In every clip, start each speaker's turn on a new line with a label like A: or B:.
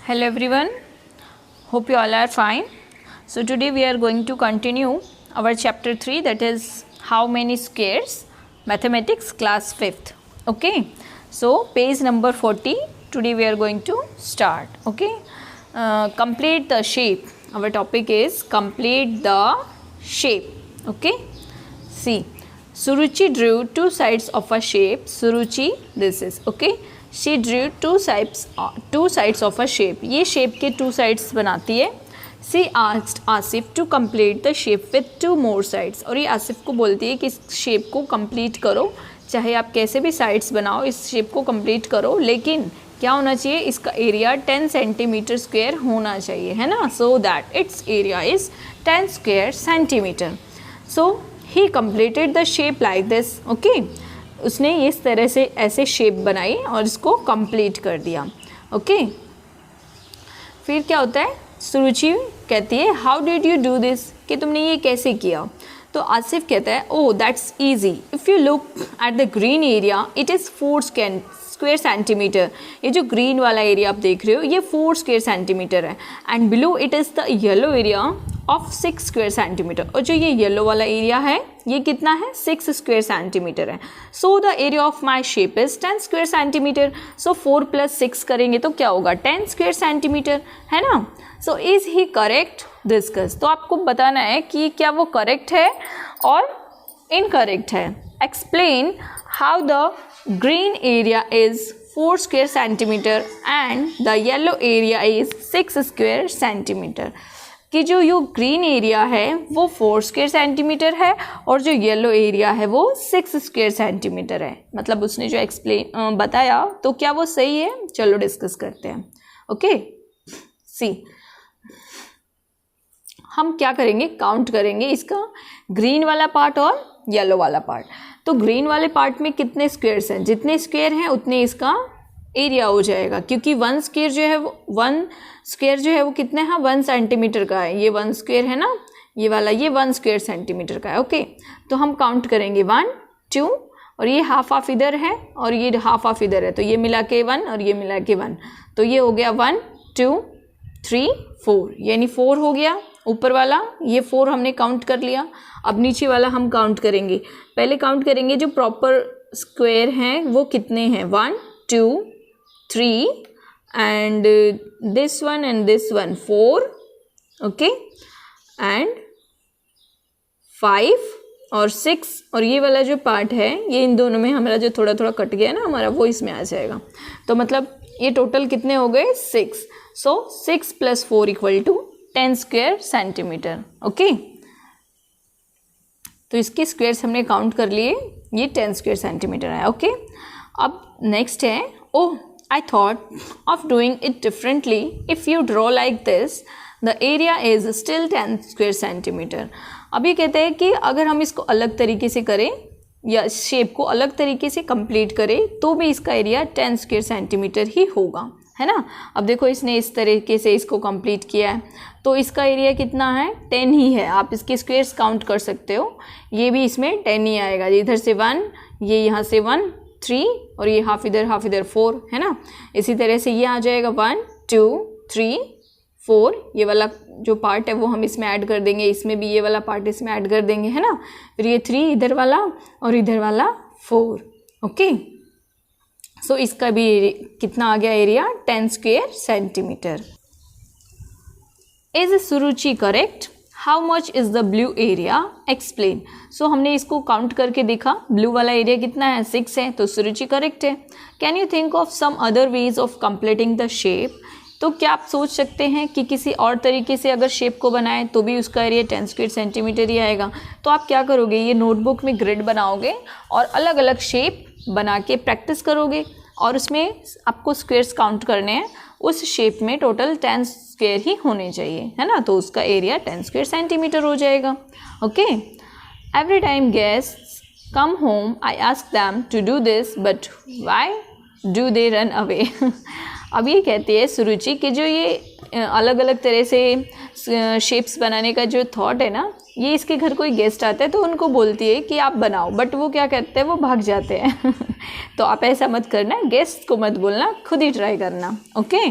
A: Hello everyone, hope you all are fine. So today we are going to continue our chapter 3, that is how many squares, mathematics class 5th. Okay, so page number 40, today we are going to start. Okay, complete the shape. Our topic is complete the shape. Okay, see, Suruchi drew two sides of a shape. Suruchi, this is okay. She drew two sides of a shape. ये shape के two sides बनाती है. She asked Asif to complete the shape with two more sides. और ये आसिफ को बोलती है कि इस shape को complete करो, चाहे आप कैसे भी sides बनाओ, इस shape को complete करो, लेकिन क्या होना चाहिए, इसका एरिया 10 सेंटीमीटर स्क्वायर होना चाहिए, है ना, so that its area is 10 square centimeter. So he completed the shape like this. Okay, उसने इस तरह से ऐसे शेप बनाई और इसको कंप्लीट कर दिया. ओके, फिर क्या होता है, सुरुचि कहती है how did you do this, कि तुमने ये कैसे किया. तो आसिफ कहता है oh that's easy, if you look at the green area it is 4 square centimetre. ये जो ग्रीन वाला एरिया आप देख रहे हो ये 4 स्क्वायर सेंटीमीटर है. And below it is the yellow area of 6 square centimetre. और जो ये येलो वाला एरिया है ये कितना है, 6 स्क्वायर सेंटीमीटर है. So the area of my shape is 10 square centimetre. सो 4 + 6 करेंगे तो क्या होगा, 10 स्क्वायर सेंटीमीटर, है ना. So is he correct, discuss. तो आपको बताना है कि क्या वो करेक्ट है और इनकरेक्ट है. Explain how the green area is 4 square centimetre and the yellow area is 6 square centimetre. कि जो ये ग्रीन एरिया है वो 4 स्क्वायर सेंटीमीटर है और जो येलो एरिया है वो 6 स्क्वायर सेंटीमीटर है. मतलब उसने जो एक्सप्लेन बताया तो क्या वो सही है, चलो डिस्कस करते हैं. ओके, सी हम क्या करेंगे, काउंट करेंगे इसका ग्रीन वाला पार्ट और येलो वाला पार्ट. तो ग्रीन वाले पार्ट में कितने स्क्वायर्स हैं, जितने स्क्वायर हैं उतने इसका एरिया हो जाएगा, क्योंकि 1 स्क्वायर जो है 1 स्क्वायर जो है वो कितने हैं, 1 सेंटीमीटर का है. ये 1 स्क्वायर है ना, ये वाला, ये 1 स्क्वायर सेंटीमीटर का है. ओके, तो हम काउंट करेंगे 1 2 और ये हाफ इधर है और ये हाफ इधर है, तो ये मिला के 1 और ये मिला के 1, तो ये हो गया 1 2 3 4, यानी 4 हो गया ऊपर वाला. ये 4 हमने काउंट कर लिया. अब नीचे वाला हम काउंट करेंगे. पहले काउंट करेंगे जो प्रॉपर स्क्वायर हैं वो कितने हैं, 1 2 3 and this one and this one 4. okay, and 5 और 6 और ये वाला जो पार्ट है ये इन दोनों में हमारा जो थोड़ा थोड़ा कट गया ना हमारा, वो इसमें आ जाएगा. तो मतलब ये टोटल कितने हो गए, 6. सो 6 + 4 = 10 स्क्वायर सेंटीमीटर. ओके, तो इसके स्क्वायर्स हमने काउंट कर लिए, ये 10 स्क्वायर सेंटीमीटर है. ओके, अब नेक्स्ट है, ओह I thought of doing it differently. If you draw like this, the area is still 10 square centimeter. अभी कहते हैं कि अगर हम इसको अलग तरीके से करें या शेप को अलग तरीके से कंप्लीट करें तो भी इसका एरिया 10 स्क्वायर सेंटीमीटर ही होगा, है ना. अब देखो इसने इस तरीके से इसको कंप्लीट किया है तो इसका एरिया कितना है, 10 ही है. आप इसके स्क्वायर्स काउंट कर सकते हो, ये भी इसमें 10 ही आएगा. इधर से 1, ये यहाँ से 1 3 और ये हाफ इधर 4, है ना. इसी तरह से ये आ जाएगा 1 2 3 4. ये वाला जो पार्ट है वो हम इसमें ऐड कर देंगे, इसमें भी ये वाला पार्ट इसमें ऐड कर देंगे, है ना. फिर ये 3 इधर वाला और इधर वाला 4. ओके, सो इसका भी कितना आ गया area, 10 square centimetre. Is Suruchi correct, how much is the blue area, explain. So हमने इसको काउंट करके देखा, ब्लू वाला एरिया कितना है, 6 है, तो सुरुचि करेक्ट है. Can you think of some other ways of completing the shape. तो क्या आप सोच सकते हैं कि किसी और तरीके से अगर शेप को बनाएं तो भी उसका एरिया 10 स्क्वायर सेंटीमीटर ही आएगा. तो आप क्या करोगे, ये नोटबुक में ग्रिड बनाओगे और अलग अलग शेप बना के प्रैक्टिस करोगे और उसमें आपको स्क्वायर्स काउंट करने हैं. उस शेप में टोटल 10 स्क्वायर ही होने चाहिए, है ना, तो उसका एरिया 10 स्क्वायर सेंटीमीटर हो जाएगा. Okay, every time guests come home I ask them to do this but why do they run away. अब ये कहती है सुरुचि कि जो ये अलग अलग तरह से शेप्स बनाने का जो थॉट है ना, ये इसके घर कोई गेस्ट आता है तो उनको बोलती है कि आप बनाओ, बट वो क्या कहते हैं, वो भाग जाते हैं. तो आप ऐसा मत करना, गेस्ट को मत बोलना, खुद ही ट्राई करना. Okay,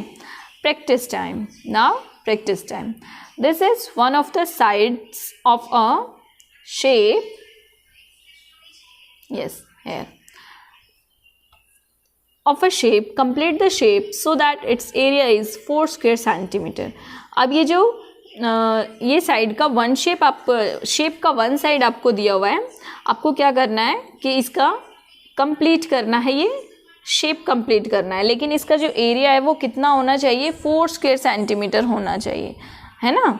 A: practice time. Now practice time. This is one of the sides of a shape. Yes, here. Of a shape. Complete the shape so that its area is 4 square centimeter. अब ये जो ये side का one shape का one side आपको दिया हुआ है, आपको क्या करना है कि इसका कंप्लीट करना है, ये शेप कंप्लीट करना है, लेकिन इसका जो एरिया है वो कितना होना चाहिए, 4 स्क्वायर सेंटीमीटर होना चाहिए, है ना।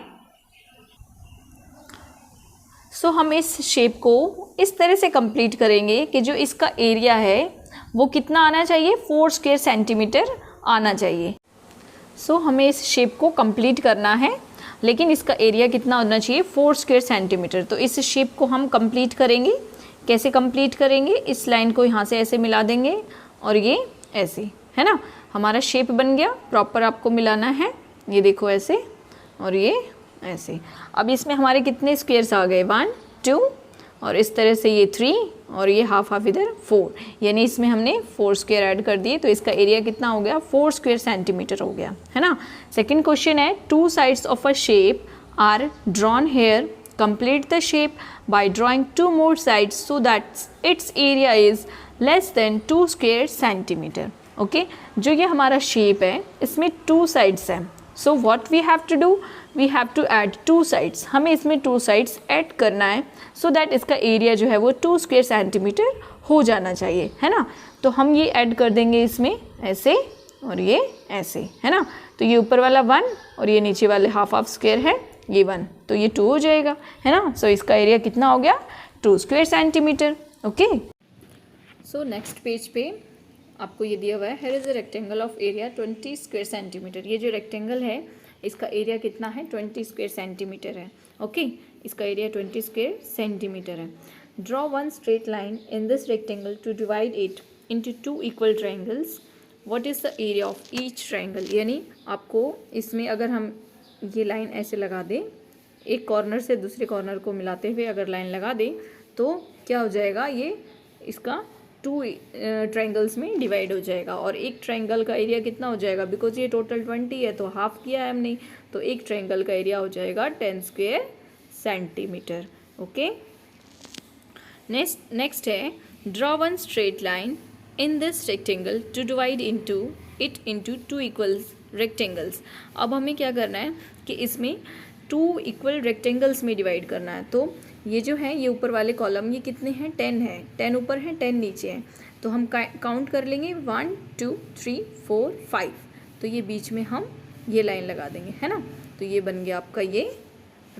A: सो हम इस शेप को इस तरह से कंप्लीट करेंगे कि जो इसका एरिया है वो कितना आना चाहिए, 4 स्क्वायर सेंटीमीटर आना चाहिए। सो हमें इस शेप को कंप्लीट करना है, लेकिन इसका एरिया कितना होना चाहिए, 4 स्क्वायर सेंटीमीटर। तो इस शेप को हम कंप्लीट करेंगे। कैसे कंप्लीट करेंगे, इस लाइन को यहाँ से ऐसे मिला देंगे और ये ऐसे, है ना, हमारा शेप बन गया। प्रॉपर आपको मिलाना है, ये देखो ऐसे और ये ऐसे। अब इसमें हमारे कितने स्क्वेयर्स आ गए, 1 2 और इस तरह से ये 3 और ये हाफ हाफ इधर 4, यानी इसमें हमने 4 स्क्वेयर ऐड कर दिए, तो इसका एरिया कितना हो गया, 4 स्क्वेयर सेंटीमीटर हो गया, है ना। सेकंड क्वेश्चन है, 2 sides of a shape are drawn here, complete the shape by drawing 2 more sides so that its area is less than 2 square centimetre. Okay, जो ये हमारा शेप है इसमें 2 साइड्स हैं, so what we have to do, we have to add 2 sides, हमें इसमें 2 sides add करना है सो दैट इसका एरिया जो है वो 2 स्क्वेयर सेंटीमीटर हो जाना चाहिए, है ना। तो हम ये ऐड कर देंगे इसमें ऐसे और ये ऐसे, है ना। तो ये ऊपर वाला 1 और ये नीचे वाले हाफ हाफ स्क्वेयर है ये 1, तो ये 2 हो जाएगा, है ना। सो इसका एरिया कितना हो गया, 2 square centimetre. Okay, so next page पे आपको ये दिया हुआ है, here is a rectangle of area 20 square centimetre. ये जो रेक्टेंगल है इसका एरिया कितना है, 20 स्क्वेयर सेंटीमीटर है। ओके, इसका एरिया 20 स्क्वेयर सेंटीमीटर है। Draw one straight line in this rectangle to divide it into 2 equal triangles, what is the area of each triangle. यानी आपको इसमें अगर हम ये लाइन ऐसे लगा दें, एक कॉर्नर से दूसरे कॉर्नर को मिलाते हुए अगर लाइन लगा दें, तो क्या हो जाएगा, ये इसका 2 ट्रायंगल्स में डिवाइड हो जाएगा और एक ट्रायंगल का एरिया कितना हो जाएगा, बिकॉज ये टोटल 20 है तो हाफ किया है हमने, तो एक ट्रायंगल का एरिया हो जाएगा 10 स्क्वेयर सेंटीमीटर। ओके, नेक्स्ट है, draw one straight line in this rectangle to divide into 2 equal rectangles. अब हमें क्या करना है कि इसमें 2 इक्वल रेक्टेंगल्स में डिवाइड करना है। तो ये जो है ये ऊपर वाले कॉलम ये कितने हैं, 10 है, 10 ऊपर है 10 नीचे है, तो हम काउंट कर लेंगे 1 2 3 4 5, तो ये बीच में हम ये लाइन लगा देंगे, है ना। तो ये बन गया आपका ये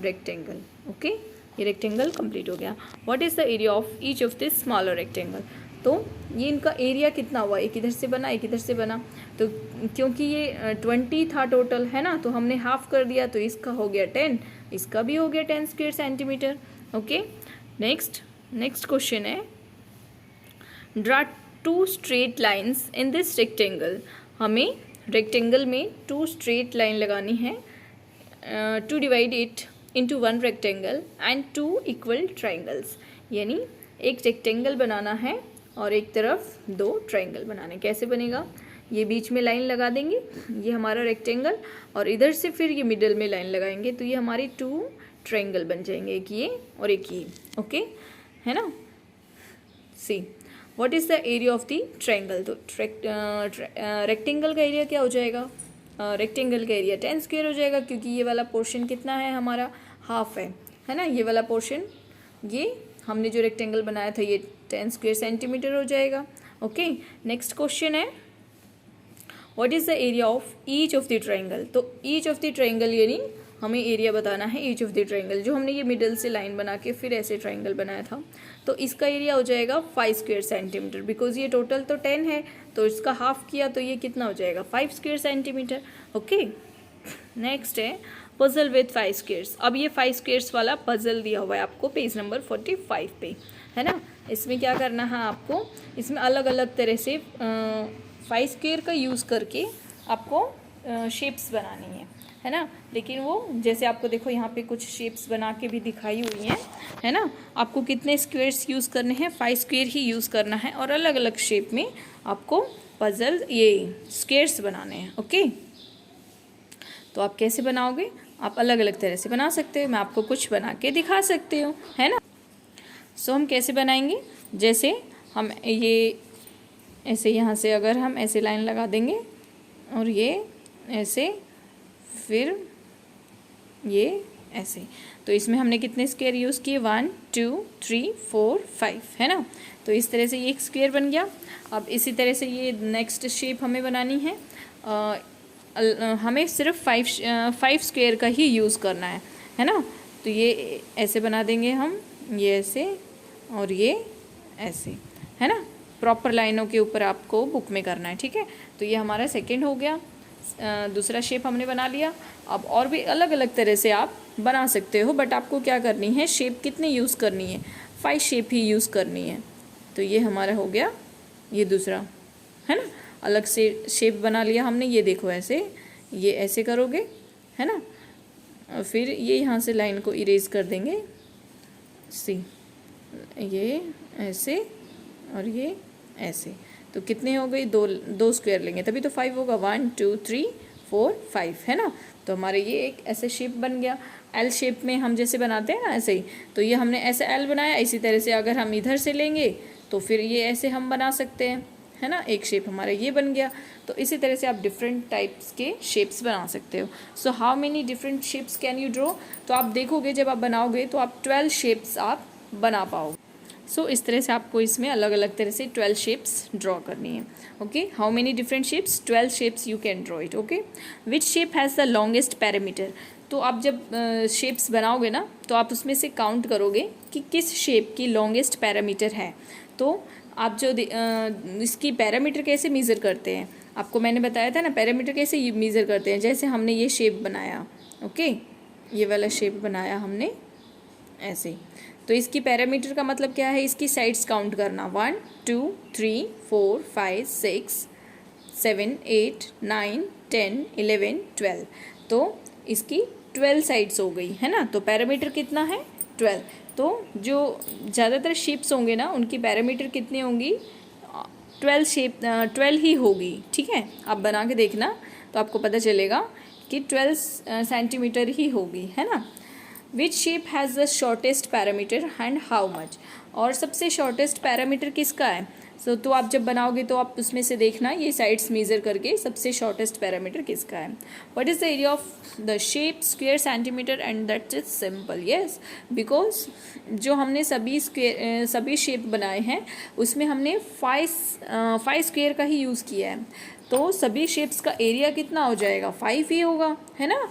A: रेक्टेंगल। ओके, ये रेक्टेंगल कंप्लीट हो गया। What is the area of each of this smaller rectangle. तो ये इनका एरिया कितना हुआ, एक इधर से बना एक इधर से बना, तो क्योंकि ये 20 था टोटल, है ना, तो हमने हाफ कर दिया, तो इसका हो गया 10, इसका भी हो गया 10 square centimetre. Okay, next question है, draw 2 straight lines in this rectangle. हमें रेक्टेंगल में 2 स्ट्रेट लाइन लगानी है to divide it into 1 rectangle and 2 equal triangles. यानी एक रेक्टेंगल बनाना है और एक तरफ 2 ट्रायंगल बनाने। कैसे बनेगा, ये बीच में लाइन लगा देंगे, ये हमारा रेक्टेंगल, और इधर से फिर ये मिडल में लाइन लगाएंगे, तो ये हमारी 2 ट्रायंगल बन जाएंगे, एक ये और एक ये। ओके, है ना। See what is the area of the triangle. तो रेक्टेंगल का एरिया क्या हो जाएगा, रेक्टेंगल का एरिया 10 स्क्वेयर हो जाएगा, क्योंकि ये वाला पोर्शन कितना है हमारा, हाफ है ना। ये वाला पोर्शन, ये हमने जो रेक्टेंगल बनाया था ये 10 स्क्वेयर सेंटीमीटर हो जाएगा। ओके, नेक्स्ट क्वेश्चन है, what is the area of each of the triangle. तो ईच ऑफ द ट्रायंगल यानी हमें एरिया बताना है ईच ऑफ द ट्रायंगल। जो हमने ये मिडल से लाइन बना के फिर ऐसे ट्रायंगल बनाया था, तो इसका एरिया हो जाएगा 5 स्क्वेयर सेंटीमीटर, बिकॉज ये टोटल तो 10 है, तो इसका हाफ किया तो ये कितना हो जाएगा, 5 स्क्वेयर सेंटीमीटर। ओके, नेक्स्ट है, पजल विथ 5 स्क्वेयर्स। अब ये 5 स्क्वेयर्स वाला पजल दिया हुआ है आपको पेज नंबर 45 पे, है ना। इसमें क्या करना है आपको, इसमें अलग अलग तरह से 5 स्क्वेयर का यूज़ करके आपको शेप्स बनानी है ना। लेकिन वो जैसे आपको देखो यहाँ पे कुछ शेप्स बना के भी दिखाई हुई हैं, है ना। आपको कितने स्क्वेयर्स यूज़ करने हैं, 5 स्क्वेयर ही यूज़ करना है, और अलग अलग शेप में आपको पजल ये स्क्वेयर्स बनाने हैं। ओके, तो आप कैसे बनाओगे, आप अलग अलग तरह से बना सकते हो। मैं आपको कुछ बना के दिखा सकती हूँ, है ना। सो हम कैसे बनाएंगे, जैसे हम ये ऐसे यहाँ से अगर हम ऐसे लाइन लगा देंगे और ये ऐसे, फिर ये ऐसे, तो इसमें हमने कितने स्क्वायर यूज़ किए, 1 2 3 4 5, है ना। तो इस तरह से ये एक स्क्वायर बन गया। अब इसी तरह से ये नेक्स्ट शेप हमें बनानी है। हमें सिर्फ 5 स्क्वायर का ही यूज़ करना है ना। तो ये ऐसे बना देंगे हम, ये ऐसे और ये ऐसे, है ना। प्रॉपर लाइनों के ऊपर आपको बुक में करना है, ठीक है। तो ये हमारा सेकंड हो गया, दूसरा शेप हमने बना लिया। अब और भी अलग अलग तरह से आप बना सकते हो, बट आपको क्या करनी है, शेप कितनी यूज़ करनी है, 5 शेप ही यूज़ करनी है। तो ये हमारा हो गया ये दूसरा, है ना। अलग से शेप बना लिया हमने, ये देखो ऐसे, ये ऐसे करोगे, है ना। और फिर ये यहाँ से लाइन को इरेज कर देंगे, सी, ये ऐसे और ये ऐसे। तो कितने हो गई, दो स्क्वायर लेंगे तभी तो 5 होगा, 1 2 3 4 5, है ना। तो हमारे ये एक ऐसे शेप बन गया। एल शेप में हम जैसे बनाते हैं ना, ऐसे ही, तो ये हमने ऐसे एल बनाया। इसी तरह से अगर हम इधर से लेंगे तो फिर ये ऐसे हम बना सकते हैं, है ना। एक शेप हमारा ये बन गया। तो इसी तरह से आप डिफरेंट टाइप्स के शेप्स बना सकते हो। So how many different shapes can you draw, तो आप देखोगे जब आप बनाओगे तो आप 12 शेप्स आप बना पाओगे। सो इस तरह से आपको इसमें अलग अलग तरह से 12 शेप्स ड्रॉ करनी है। Okay, how many different shapes, 12 shapes you can draw it. Okay, which shape has the longest parameter, तो आप जब शेप्स बनाओगे ना तो आप उसमें से काउंट करोगे कि किस शेप की लॉन्गेस्ट पैरामीटर है। तो आप जो इसकी पैरामीटर कैसे मेज़र करते हैं, आपको मैंने बताया था ना पैरामीटर कैसे मेज़र करते हैं। जैसे हमने ये शेप बनाया, ओके, ये वाला शेप बनाया हमने ऐसे, तो इसकी पैरामीटर का मतलब क्या है, इसकी साइड्स काउंट करना, 1 2 3 4 5 6 7 8 9 10 11 12, तो इसकी 12 साइड्स हो गई, है ना। तो पैरामीटर कितना है, 12। तो जो ज़्यादातर शेप्स होंगे ना उनकी पैरामीटर कितनी होंगी, 12 ही होगी, ठीक है। आप बना के देखना तो आपको पता चलेगा कि 12 सेंटीमीटर ही होगी, है ना। Which shape has the shortest parameter and how much, और सबसे शॉर्टेस्ट पैरामीटर किसका है। तो आप जब बनाओगे तो आप उसमें से देखना ये साइड्स मेज़र करके सबसे शॉर्टेस्ट पैरामीटर किसका है। What is the area of the shape, square centimetre, and that is simple, yes, because जो हमने सभी शेप बनाए हैं उसमें हमने 5 स्क्वायर का ही यूज़ किया है। तो सभी शेप्स का एरिया कितना हो जाएगा, 5 ही होगा, है ना।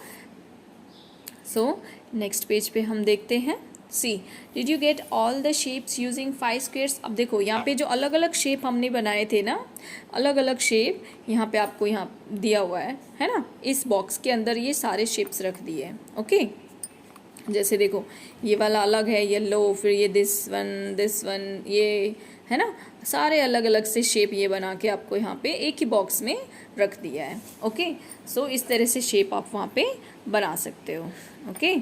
A: सो नेक्स्ट पेज पे हम देखते हैं, see did you get all the shapes using 5 squares. अब देखो यहाँ पे जो अलग अलग शेप हमने बनाए थे ना, अलग अलग शेप यहाँ पे आपको यहाँ दिया हुआ है ना। इस बॉक्स के अंदर ये सारे शेप्स रख दिए हैं, ओके। जैसे देखो ये वाला अलग है, येलो, फिर ये दिस वन, ये, है ना। सारे अलग अलग से शेप ये बना के आपको यहाँ पे एक ही बॉक्स में रख दिया है, ओके। सो इस तरह से शेप आप वहाँ पे बना सकते हो, ओके।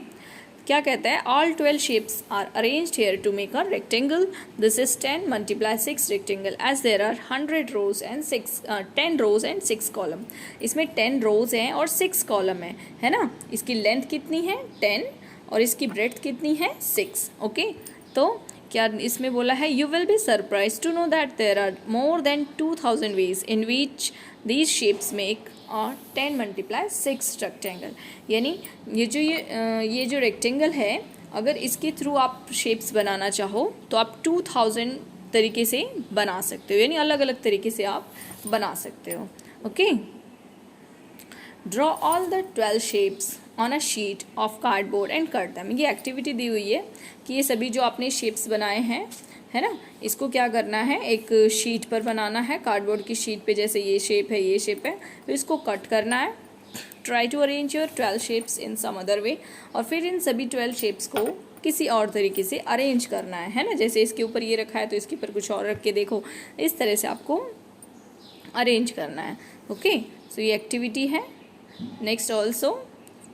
A: क्या कहता है, all 12 shapes are arranged here to make a rectangle. This is 10 × 6 rectangle as there are 10 rows and 6 columns. इसमें 10 रोज हैं और 6 कॉलम है ना। इसकी लेंथ कितनी है, 10, और इसकी ब्रेड्थ कितनी है, 6, ओके। तो क्या इसमें बोला है, you will be surprised to know that there are more than 2000 ways in which these shapes make 10 × 6 rectangle. यानी ये जो रेक्टेंगल है, अगर इसके थ्रू आप शेप्स बनाना चाहो तो आप 2000 तरीके से बना सकते हो, यानी अलग अलग तरीके से आप बना सकते हो, okay. Draw all the 12 shapes on a sheet of cardboard and cut them. ये एक्टिविटी दी हुई है कि ये सभी जो आपने शेप्स बनाए हैं, है ना, इसको क्या करना है, एक शीट पर बनाना है, कार्डबोर्ड की शीट पे। जैसे ये शेप है, तो इसको कट करना है। Try to arrange your 12 shapes in some other way, और फिर इन सभी 12 शेप्स को किसी और तरीके से अरेंज करना है ना। जैसे इसके ऊपर ये रखा है तो इसके ऊपर कुछ और रख के देखो, इस तरह से आपको अरेंज करना है, ओके। सो ये एक्टिविटी है। नेक्स्ट ऑल्सो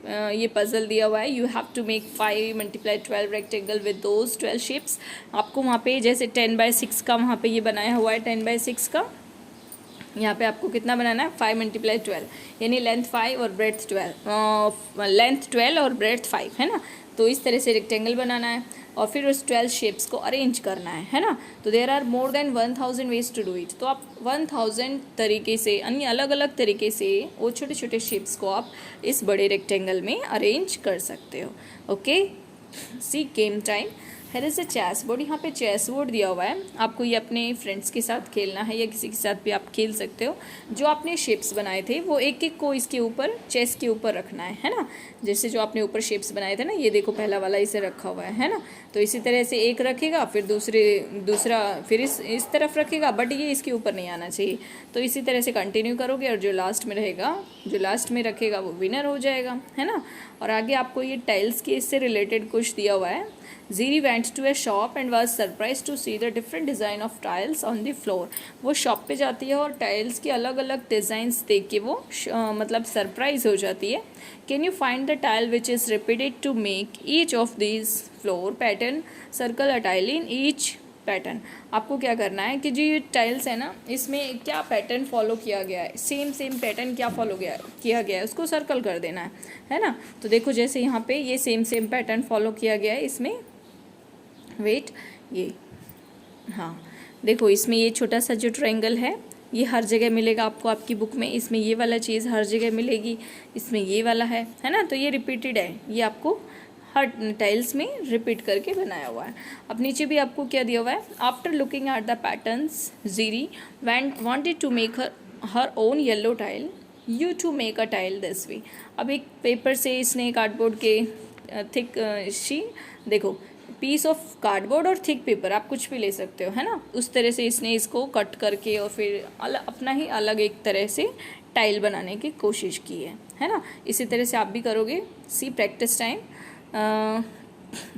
A: ये पजल दिया हुआ है, you have to make 5 × 12 rectangle with those 12 shapes. आपको वहाँ पे जैसे 10 × 6 का वहाँ पे ये बनाया हुआ है, 10 × 6 का, यहाँ पे आपको कितना बनाना है 5 × 12 यानी लेंथ 5 और ब्रेड्थ 12, लेंथ 12 और ब्रेड्थ 5 है ना। तो इस तरह से रेक्टेंगल बनाना है और फिर उस 12 शेप्स को अरेंज करना है ना। तो there are more than 1000 ways to do it. तो आप 1000 तरीके से अन्य अलग अलग तरीके से वो छोटे छोटे शेप्स को आप इस बड़े रेक्टेंगल में अरेंज कर सकते हो। Okay, see game time. Here is a chess board. यहाँ पे चेस बोर्ड दिया हुआ है, आपको ये अपने फ्रेंड्स के साथ खेलना है या किसी के साथ भी आप खेल सकते हो। जो आपने शेप्स बनाए थे वो एक एक को इसके ऊपर चेस के ऊपर रखना है ना। जैसे जो आपने ऊपर शेप्स बनाए थे ना, ये देखो पहला वाला इसे रखा हुआ है ना। तो इसी तरह से एक रखेगा, फिर दूसरा फिर इस तरफ रखेगा, बट ये इसके ऊपर नहीं आना चाहिए। तो इसी तरह से कंटिन्यू करोगे और जो लास्ट में रहेगा, जो लास्ट में रखेगा वो विनर हो जाएगा, है ना। और आगे आपको ये टाइल्स के इससे रिलेटेड कुछ दिया हुआ है। Ziri went to a shop and was surprised to see the different design of tiles on the floor. वो शॉप पे जाती है और टाइल्स के अलग अलग डिज़ाइंस देख के वो मतलब सरप्राइज हो जाती है। Can you find the tile which is repeated to make each of these floor pattern? Circle a tile in each pattern. आपको क्या करना है कि जो ये टाइल्स है ना, इसमें क्या पैटर्न फॉलो किया गया है, सेम पैटर्न क्या फॉलो किया गया है उसको सर्कल कर देना है ना। तो देखो जैसे यहाँ पे ये सेम पैटर्न फॉलो किया गया है इसमें। वेट, ये हाँ देखो इसमें ये छोटा सा जो ट्रायंगल है ये हर जगह मिलेगा आपको आपकी बुक में। इसमें ये वाला चीज़ हर जगह मिलेगी, इसमें ये वाला है ना। तो ये रिपीटेड है, ये आपको हर टाइल्स में रिपीट करके बनाया हुआ है। अब नीचे भी आपको क्या दिया हुआ है, after looking at the patterns Zeeri wanted to make her own yellow tile, you too make a tile this way. अब एक पेपर से इसने कार्डबोर्ड के थिक देखो पीस ऑफ कार्डबोर्ड और थिक पेपर आप कुछ भी ले सकते हो, है ना। उस तरह से इसने इसको कट करके और फिर अपना ही अलग एक तरह से टाइल बनाने की कोशिश की है ना। इसी तरह से आप भी करोगे। See practice time.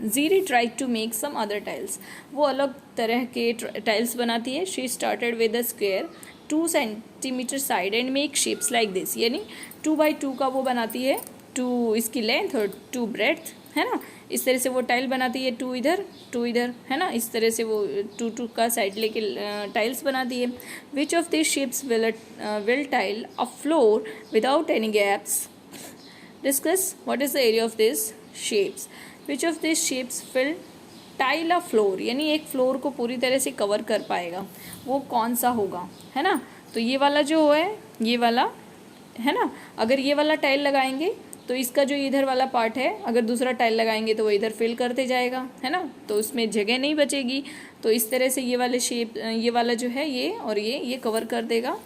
A: Zeeri tried to make some other tiles. वो अलग तरह के टाइल्स बनाती है। She started with a square 2 centimetre side and make shapes like this, यानी 2 बाई 2 का वो बनाती है, 2 इसकी लेंथ और 2 ब्रेड्थ, है ना। इस तरह से वो टाइल बनाती है, 2 इधर 2 इधर, है ना। इस तरह से वो 2 का साइड लेके टाइल्स बनाती है। Which of this shapes will tile a floor without any gaps? Discuss what is the area of this shapes. Which of this shapes will tile a floor, यानी एक फ्लोर को पूरी तरह से कवर कर पाएगा, वो कौन सा होगा, है ना। तो ये वाला जो है, ये वाला है ना। अगर ये वाला टाइल लगाएंगे तो इसका जो इधर वाला पार्ट है, अगर दूसरा टाइल लगाएंगे तो वो इधर फिल करते जाएगा, है ना। तो उसमें जगह नहीं बचेगी। तो इस तरह से ये वाले शेप, ये वाला जो है ये और ये कवर कर देगा।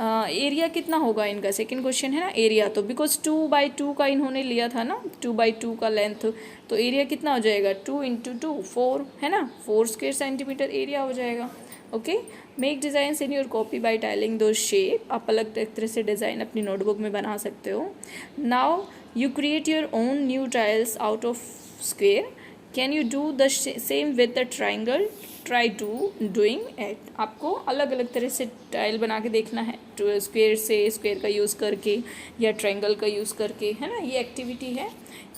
A: एरिया कितना होगा इनका, सेकंड क्वेश्चन है ना। एरिया तो बिकॉज 2 बाई 2 का इन्होंने लिया था ना, 2 बाई 2 का लेंथ, तो एरिया कितना हो जाएगा 2 × 2 4, है ना। 4 स्क्वायर सेंटीमीटर एरिया हो जाएगा। Okay, make designs in your copy by tiling दो शेप। आप अलग तरह से डिज़ाइन अपनी नोटबुक में बना सकते हो। Now you create your own new tiles out of square. Can you do the same with the triangle? Try to doing it. आपको अलग अलग तरह से टाइल बना के देखना है, स्क्वेयर से, स्क्वेयर का यूज़ करके या ट्रायंगल का यूज़ करके, है ना। ये एक्टिविटी है,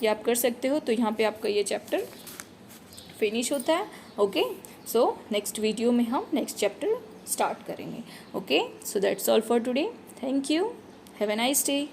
A: ये आप कर सकते हो। तो यहाँ पे आपका ये चैप्टर फिनिश होता है। ओके, सो नेक्स्ट वीडियो में हम नेक्स्ट चैप्टर स्टार्ट करेंगे। Okay, so that's all for today. Thank you, have a nice day.